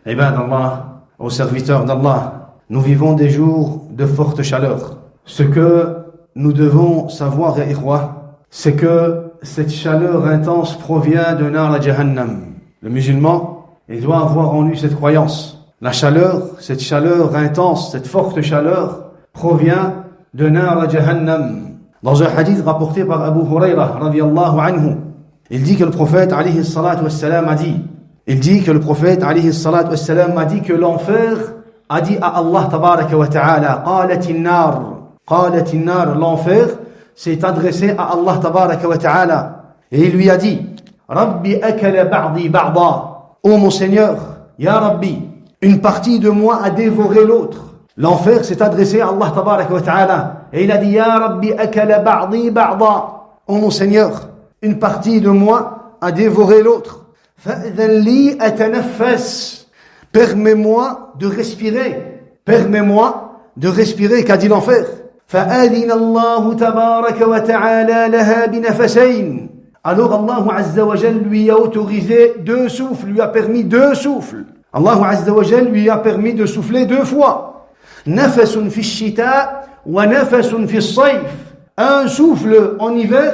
Ibadallah, aux serviteurs d'Allah, nous vivons des jours de forte chaleur. Ce que nous devons savoir, ya ikhwa, c'est que cette chaleur intense provient de Nar al-Jahannam. Le musulman, il doit avoir en lui cette croyance. La chaleur, cette chaleur intense, cette forte chaleur, provient de Nar al-Jahannam. Dans un hadith rapporté par Abu Huraira, radiyallahu anhu, il dit que le prophète, alayhi salatu wassalam, a dit, que l'enfer a dit à Allah, tabaraka wa ta'ala, qalat nar, l'enfer s'est adressé à Allah, tabaraka wa ta'ala, et il lui a dit, Rabbi akala ba'di ba'da, ô mon Seigneur, ya Rabbi, une partie de moi a dévoré l'autre. L'enfer s'est adressé à Allah, tabaraka wa ta'ala, et il a dit, ya Rabbi akala ba'di ba'da, ô mon Seigneur, une partie de moi a dévoré l'autre. Fa'adhan li atanaffas, permets-moi de respirer, qu'a dit l'enfer. Fa'adhina Allah tabaraka wa ta'ala laha binafasayn. Alors Allah Azza wa Jal lui a autorisé 2 souffles, lui a permis 2 souffles. Allah Azza wa Jal lui a permis de souffler 2 fois. Nafasun fi shita wa nafasun fi sayf. Un souffle en hiver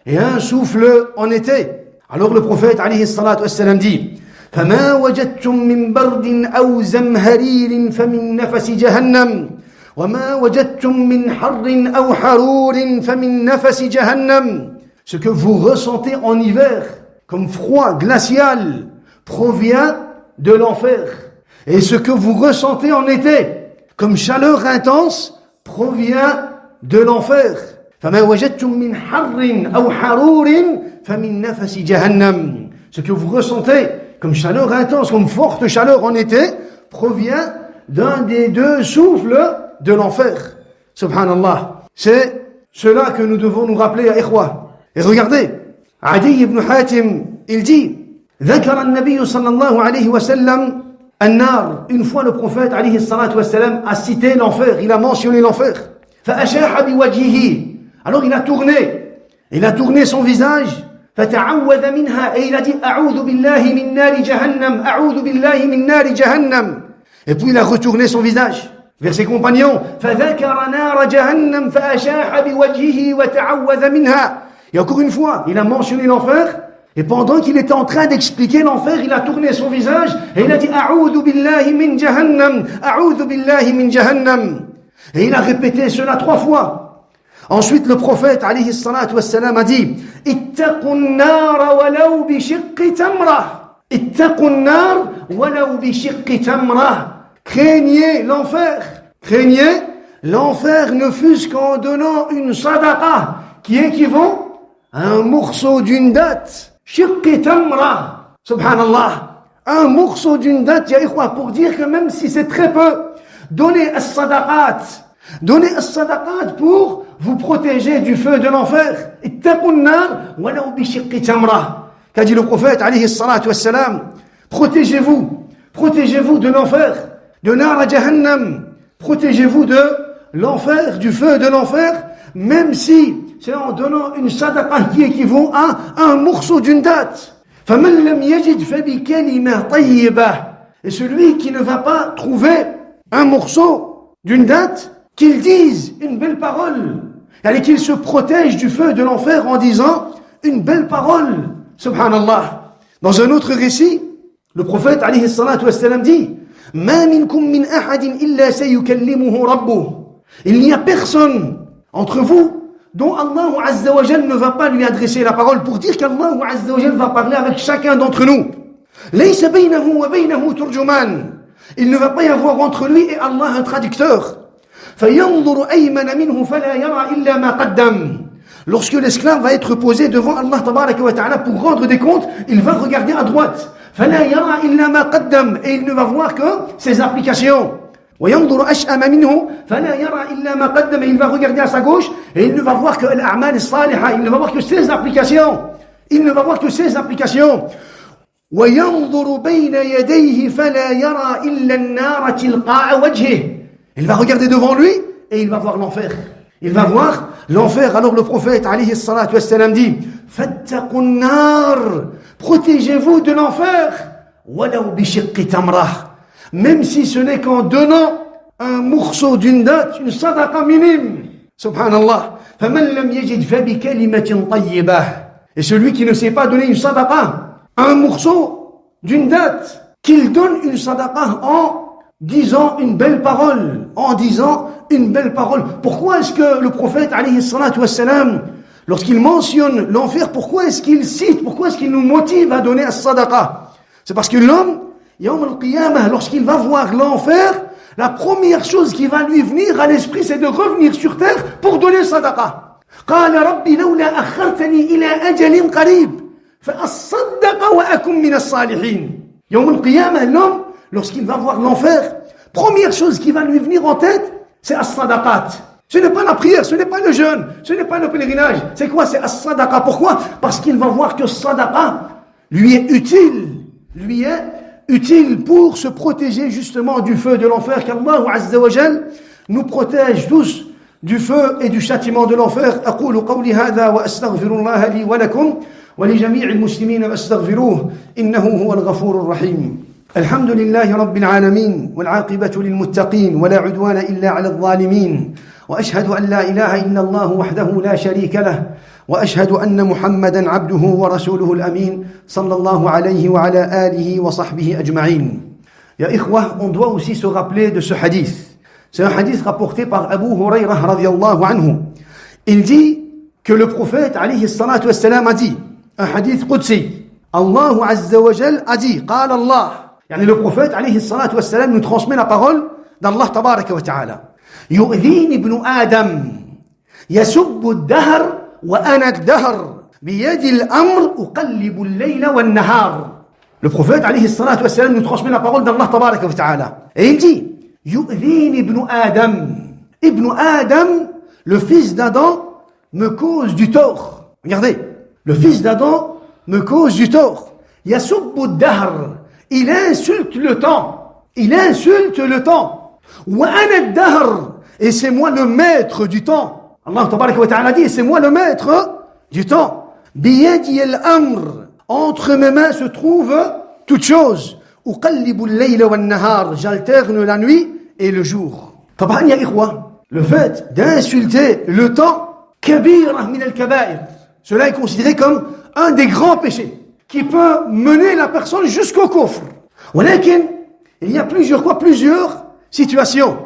et un souffle en été. Alors le prophète alayhi salatu wassalam dit, فَمَا وَجَدْتُم مِّن بَرْدٍ أَوْ زَمْهَرِيرٍ فَمِن نَفَسِ جَهَنَّمَ وَمَا وَجَدْتُم مِّن حَرٍّ أَوْ حَرُورٍ فَمِن نَفَسِ جَهَنَّمَ. Ce que vous ressentez en hiver comme froid glacial provient de l'enfer. Et ce que vous ressentez en été comme chaleur intense provient de l'enfer. فَمَا وَجَدْتُم مِّن حَرٍّ أَوْ حَرُورٍ فَمِن نَفَسِ جَهَنَّمَ. Ce que vous ressentez comme chaleur intense, comme forte chaleur en été, provient d'un des 2 souffles de l'enfer. Subhanallah. C'est cela que nous devons nous rappeler à ikhwa. Et regardez, Adi ibn Hatim, il dit, ذكر النبي صلى الله عليه وسلم النار. Une fois le prophète عليه الصلاة والسلام a cité l'enfer, il a mentionné l'enfer. فأشاح بوجهه. Alors il a tourné son visage. فتعوذ منها, et il a dit أعوذ بالله من نار جهنم أعوذ بالله من نار جهنم. Et puis il a retourné son visage vers ses compagnons. فذكر نار جهنم فأشاح بوجهه وتعوذ منها. Et encore une fois, il a mentionné l'enfer. Et pendant qu'il était en train d'expliquer l'enfer, il a tourné son visage et il a dit أعوذ بالله من جهنم أعوذ بالله من جهنم. Et il a répété cela 3 fois. Ensuite, le prophète, alayhi salatu wassalam, a dit, ittaqun nar walaw bi shiqqi tamra. Ittaqun nar walaw bi shiqqi tamra. Craignez l'enfer, ne fût-ce qu'en donnant une sadaqa qui équivaut à un morceau d'une date. Shiqqi tamra. Subhanallah. Un morceau d'une date, ya ikhwa, pour dire que même si c'est très peu, donnez as-sadaqat pour vous protéger du feu de l'enfer. Ittaqun nar walaw bi shiqqi tamra. Qu'a dit le prophète alayhi salatu wassalam, protégez-vous de l'enfer, de nar al-jahannam. Protégez-vous de l'enfer, du feu de l'enfer, même si c'est en donnant une sadaqa qui équivaut à un morceau d'une date. Faman lam yajid fa bi kalima tayyibah. Et celui qui ne va pas trouver un morceau d'une date, qu'il dise une belle parole, et qu'il se protège du feu de l'enfer en disant une belle parole. Subhanallah. Dans un autre récit, le prophète alayhi salatu wassalam dit, Ma minkum min ahadin illa sayukallimuhu rabbuh. Il n'y a personne entre vous dont Allah Azza wa Jal ne va pas lui adresser la parole, pour dire qu'Allah Azza wa Jal va parler avec chacun d'entre nous. Laysa baynahu wa baynahu turjuman. Il ne va pas y avoir entre lui et Allah un traducteur. فَيَنْظُرُ أَيْمَنَ مِنْهُ فَلَا يَرَى إِلَّا مَا قَدَّمَ. Lorsque l'esclave va être posé devant Allah tabaraka wa ta'ala pour rendre des comptes, il va regarder à droite. فَلَا يَرَى إِلَّا مَا قَدَّمَ. Et il ne va voir que ses applications. وَيَنْظُرُ أَشْأَمَ مِنْهُ فَلَا يَرَى إِلَّا مَا قَدَّمَ. Et il va regarder à sa gauche et il ne va voir que l'a'mal as-salihah. Il ne va voir que ses applications. وَيَنْظُرُ بَيْنَ يَدَيْهِ فَلَا يَرَى إِلَّا النَّارَ تِلْقَاءَ وَجْهِهِ. Il va regarder devant lui et il va voir l'enfer. Alors le prophète alayhi salatu wassalam dit, fattaqun nar, protégez-vous de l'enfer, وَلَوْ بِشِقِّ تَمْرَةٍ. Même si ce n'est qu'en donnant un morceau d'une date, une sadaqa minime. Subhanallah. فَمَنْ لَمْ يَجِدْ فَبِكَلِمَةٍ طَيِّبَةٍ. Et celui qui ne sait pas donner une sadaqa, un morceau d'une date, qu'il donne une sadaqa en disant une belle parole, en disant une belle parole. Pourquoi est-ce que le prophète, alayhi salatu wassalam, lorsqu'il mentionne l'enfer, pourquoi est-ce qu'il cite, pourquoi est-ce qu'il nous motive à donner as-sadaqa? C'est parce que l'homme, yawm al-qiyamah, lorsqu'il va voir l'enfer, la première chose qui va lui venir à l'esprit, c'est de revenir sur terre pour donner sadaqa. قال ربي لولا أخرتني إلى أجل قريب فأصدق وأكن من الصالحين. يوم القيامة, l'homme, lorsqu'il va voir l'enfer, première chose qui va lui venir en tête, c'est as-sadaqat. Ce n'est pas la prière, ce n'est pas le jeûne, ce n'est pas le pèlerinage. C'est quoi? C'est as-sadaqa. Pourquoi? Parce qu'il va voir que sadaqa lui est utile pour se protéger justement du feu de l'enfer. Qu'Allah Azza wa Jal nous protège tous du feu et du châtiment de l'enfer. أقول قولي هذا وأستغفر الله لي ولكم ولجميع المسلمين واستغفروه إنه هو الغفور الرحيم. الحمد لله رب العالمين والعاقبة للمتقين ولا عدوان إلا على الظالمين وأشهد أن لا إله إلا الله وحده لا شريك له وأشهد أن محمدا عبده ورسوله الأمين صلى الله عليه وعلى آله وصحبه أجمعين. يا إخوة, on doit aussi se rappeler de ce hadith. C'est un hadith rapporté par Abu Hurairah radiyallahu anhu. Il dit que le prophète alayhi salatu wassalam a dit, un hadith qudsi, Allah Azza wa Jal a dit, قال Allah. Yani le prophète alayhi salatu wassalam nous transmet la parole d'Allah tabaraka wa ta'ala. يؤذيني ابن آدم يسب الدهر وأنا الدهر بيد الأمر أقلب الليل والنهار. Le prophète alayhi salatu wassalam nous transmet la parole d'Allah tabaraka wa ta'ala. Et il dit, يؤذيني ابن آدم. Ibn Adam, le fils d'Adam, me cause du tort. Regardez, le fils d'Adam me cause du tort. يسب الدهر. Il insulte le temps. Il insulte le temps. وأنا الدهر. Et c'est moi le maître du temps. Allah tabaraka wa ta'ala dit, et c'est moi le maître du temps. بيدي الأمر. Entre mes mains se trouve toute chose. أقلب الليل والنهار. J'alterne la nuit et le jour. طبعا يا إخوة, le fait d'insulter le temps, كبيرة من الكبائر. Cela est considéré comme un des grands péchés qui peut mener la personne jusqu'au kufr. ولكن il y a plusieurs situations.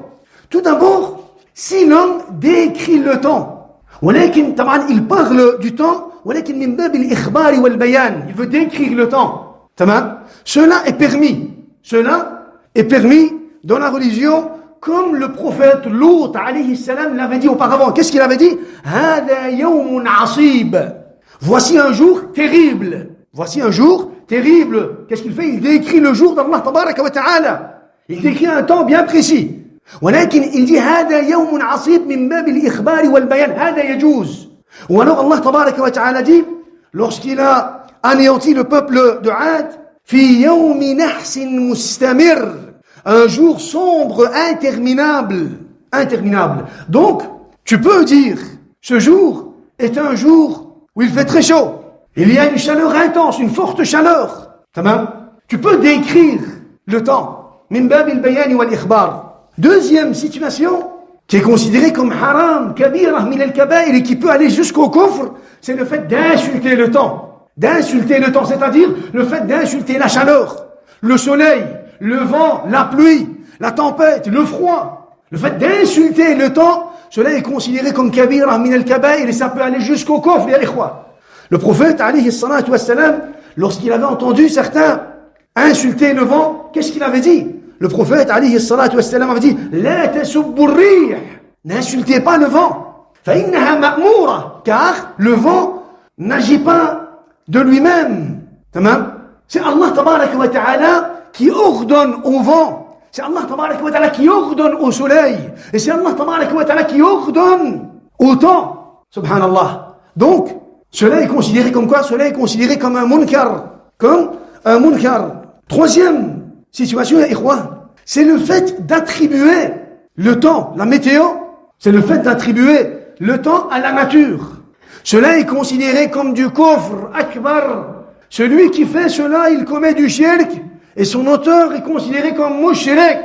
Tout d'abord, si l'homme décrit le temps, ولكن طبعا il parle du temps, ولكن من باب الإخبار والبيان, il veut décrire le temps. تمام. Cela est permis. Cela est permis dans la religion, comme le prophète Lut alayhi salam l'avait dit auparavant. Qu'est-ce qu'il avait dit? هذا يوم عصيب. Voici un jour terrible. Voici un jour terrible. Qu'est-ce qu'il fait? Il décrit le jour d'Allah tabaraka wa ta'ala. Il décrit un temps bien précis. ولكن il dit هذا يوم عصيب من باب الإخبار والبيان. هذا يجوز. Ou alors Allah tabaraka wa ta'ala dit, lorsqu'il a anéanti le peuple de Ad, في يوم نحس مستمر. Un jour sombre, interminable. Donc, tu peux dire, ce jour est un jour où il fait très chaud. Il y a une chaleur intense, une forte chaleur. Tu peux décrire le temps. Min bab al-bayan wal-ikhbar. Deuxième situation, qui est considérée comme haram, kabira min al-kabair, et qui peut aller jusqu'au kufr, c'est le fait d'insulter le temps. D'insulter le temps, c'est-à-dire le fait d'insulter la chaleur, le soleil, le vent, la pluie, la tempête, le froid. Le fait d'insulter le temps, cela est considéré comme kabira min al-kabair et ça peut aller jusqu'au kufr, ya ikhwa. Le prophète, alayhi salatu wassalam, lorsqu'il avait entendu certains insulter le vent, qu'est-ce qu'il avait dit? Le prophète, alayhi salatu wassalam, avait dit, la tasubbu ar-rih. N'insultez pas le vent. Fa innaha ma'moura. Car le vent n'agit pas de lui-même. C'est Allah tabaraka wa ta'ala qui ordonne au vent. C'est Allah tabaraka wa ta'ala qui ordonne au soleil. Et c'est Allah tabaraka wa ta'ala qui ordonne au temps. Subhanallah. Donc, cela est considéré comme quoi? Cela est considéré comme un munkar. Comme un munkar. Troisième situation, c'est le fait d'attribuer le temps, la météo, c'est le fait d'attribuer le temps à la nature. Cela est considéré comme du kufr akbar. Celui qui fait cela, il commet du shirk et son auteur est considéré comme mushrik.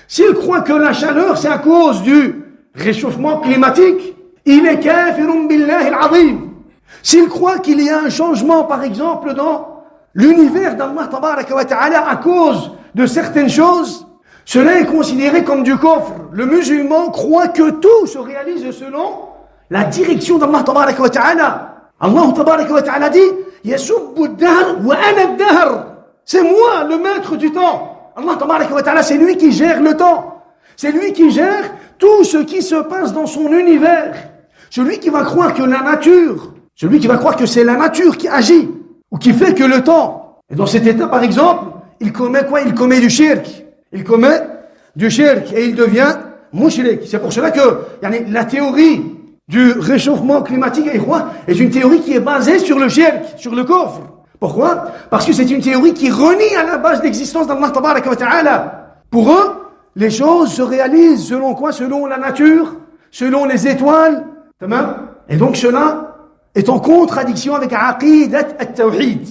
S'il croit que la chaleur c'est à cause du réchauffement climatique, il est kafirun billahi al-azim. S'il croit qu'il y a un changement par exemple dans l'univers d'Allah tabaraka wa ta'ala à cause de certaines choses, cela est considéré comme du kufr. Le musulman croit que tout se réalise selon la direction d'Allah tabaraka wa ta'ala. Allah tabaraka wa ta'ala dit Yasubbu ad-dahr wa ana ad-dahr. C'est moi le maître du temps. Allah tabaraka wa ta'ala, c'est lui qui gère le temps. C'est lui qui gère tout ce qui se passe dans son univers. Celui qui va croire que la nature, celui qui va croire que c'est la nature qui agit ou qui fait que le temps. Et dans cet état, par exemple, il commet quoi? Il commet du shirk. Il commet du shirk et il devient mushrik. C'est pour cela que la théorie du réchauffement climatique est une théorie qui est basée sur le shirk, sur le kufr. Pourquoi? Parce que c'est une théorie qui renie à la base l'existence d'Allah tabaraka wa ta'ala. Pour eux, les choses se réalisent selon quoi? Selon la nature, selon les étoiles. Et donc cela est en contradiction avec aqidat at-tawhid.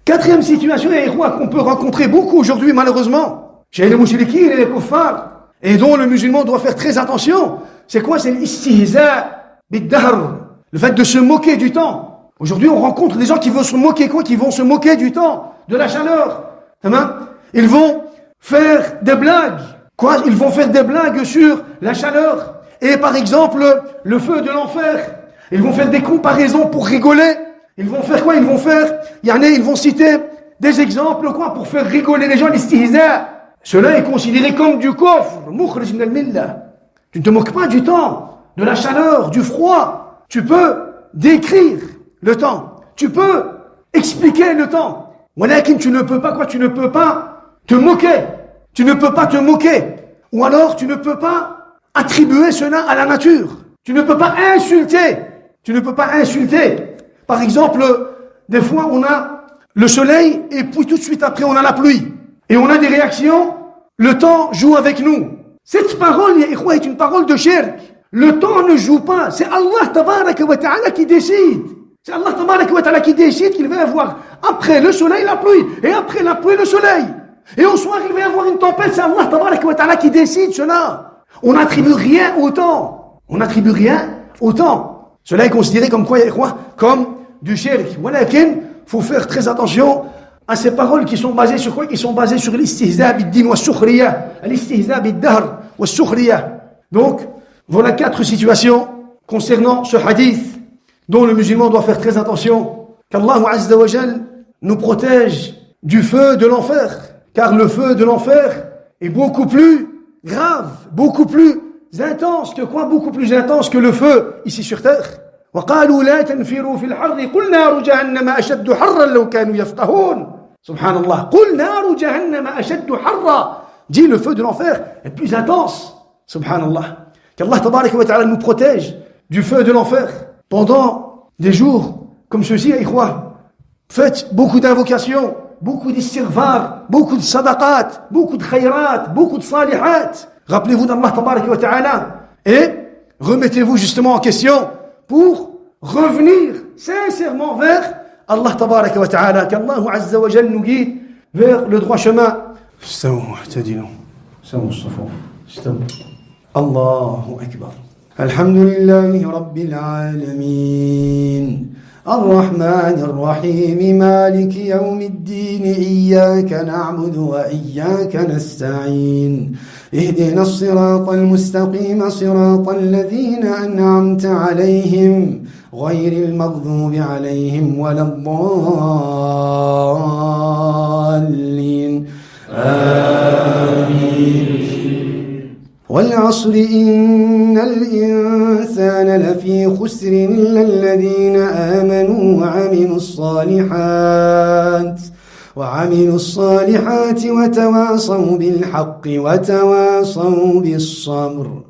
Quatrième situation qu'on peut rencontrer beaucoup aujourd'hui malheureusement chez les mouchriquins et les kuffars, et dont le musulman doit faire très attention, c'est quoi? C'est l'istihza bid-dahr, le fait de se moquer du temps. Aujourd'hui on rencontre des gens qui vont se moquer qui vont se moquer du temps, de la chaleur. Ils vont faire des blagues. Ils vont faire des blagues sur la chaleur. Et par exemple, le feu de l'enfer. Ils vont faire des comparaisons pour rigoler. Ils vont faire quoi? Ils vont citer des exemples pour faire rigoler les gens, l'istihza. Cela est considéré comme du kufr, mukhrij min al-millah. Tu ne te moques pas du temps, de la chaleur, du froid. Tu peux décrire le temps. Tu peux expliquer le temps. Walakin tu ne peux pas Tu ne peux pas te moquer. Tu ne peux pas te moquer. Ou alors tu ne peux pas attribuer cela à la nature. Tu ne peux pas insulter. Tu ne peux pas insulter. Par exemple, des fois on a le soleil et puis tout de suite après on a la pluie. Et on a des réactions. Le temps joue avec nous. Cette parole, ya ikhwa, est une parole de shirk. Le temps ne joue pas. C'est Allah tabaraka wa ta'ala qui décide. C'est Allah tabaraka wa ta'ala qui décide qu'il va y avoir après le soleil la pluie. Et après la pluie le soleil. Et au soir il va y avoir une tempête. C'est Allah tabaraka wa ta'ala qui décide cela. On n'attribue rien au temps. On n'attribue rien au temps. Cela est considéré comme quoi, comme du shirk. Walakin, faut faire très attention à ces paroles qui sont basées sur quoi? Qui sont basées sur l'istihza bid-din wa sukhriya, l'istihza bid-dahr wa sukhriya. Donc, voilà 4 situations concernant ce hadith dont le musulman doit faire très attention. Qu'Allah Azza wa Jal nous protège du feu de l'enfer. Car le feu de l'enfer est beaucoup plus grave, beaucoup plus intense que quoi? Beaucoup plus intense que le feu ici sur terre. وقالوا لا تنفروا في الحر قل نار جهنم أشد حرا لو كانوا يفقهون. Subhanallah. قل نار جهنم أشد حرا. Dit le feu de l'enfer est plus intense. Subhanallah. Qu'Allah tabaraka wa ta'ala nous protège du feu de l'enfer. Pendant des jours comme ceux-ci, faites beaucoup d'invocations, beaucoup d'istighfar, beaucoup de sadaqat, beaucoup de khayrat, beaucoup de salihat. Rappelez-vous d'Allah tabaraka wa ta'ala et remettez-vous justement en question pour revenir sincèrement vers Allah tabaraka wa ta'ala. Qu'Allah Azza wa Jal nous guide vers le droit chemin. Allahu Akbar. Alhamdulillahi Rabbil Alamin. الرحمن الرحيم مالك يوم الدين إياك نعبد وإياك نستعين اهدنا الصراط المستقيم صراط الذين أنعمت عليهم غير المغضوب عليهم ولا الضالين آمين والعصر إن الإنسان لفي خسر إلا الذين آمنوا وعملوا الصالحات وتواصوا بالحق وتواصوا بالصبر